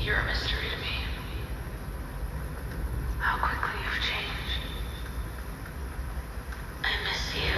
You're a mystery to me. How quickly you've changed. I miss you.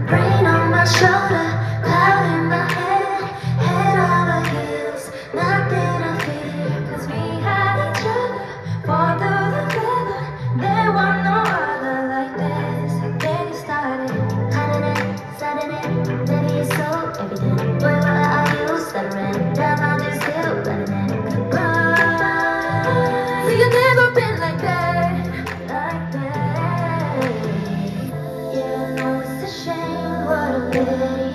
Rain on my shoulder, cloud in my head over heels, nothing to fear, 'cause we had each other, fall through the weather, there was no other like this. Then you started, hiding it, setting it, baby it's so evident. Boy, why are you stuttering? Damn, I'm just still letting it go. You've never been like that, like that. Yeah, I know it's a shame, what a pity.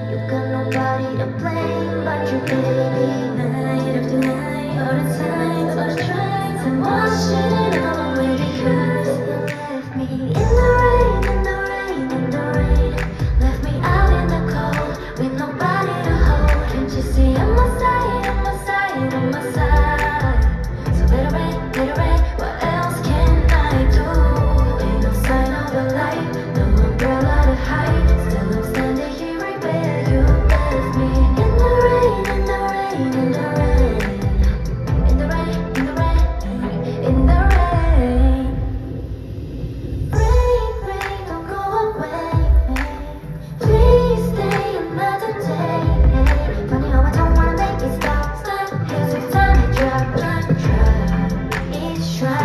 You got nobody to blame but your baby. Night after night, all the time, I was trying to wash it all away because you left me in the rain, in the rain, in the rain. Left me out in the cold with nobody to hold. Can't you see I'm my side, I'm my side, I'm my side? So let it rain, what else can I do? Ain't no sign of a light, no umbrella to hide. Still I'm standing here right where you left me. In the rain, in the rain, in the rain. In the rain, in the rain, in the rain. Rain, rain, don't go away. Please stay another day. Funny how I don't wanna make it stop. Here's your time to drop. Each try.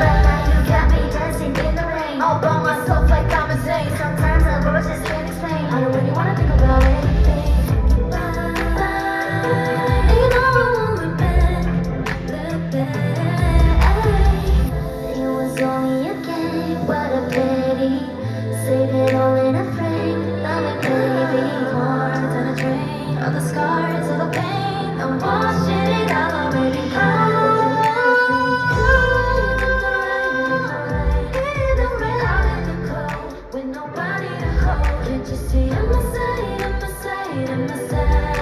But now you got me dancing in the rain, all by myself like I'm insane. Sometimes the words just can't explain. I don't really wanna think about anything. And you know I won't look back. It was only a game, what a pity. Save it all in a frame. Love it, baby. More than a drain. All the scars, all the pain. I'm washing it all away because with nobody to hold. Can't you see I'm a side, I'm a side, I'm a side?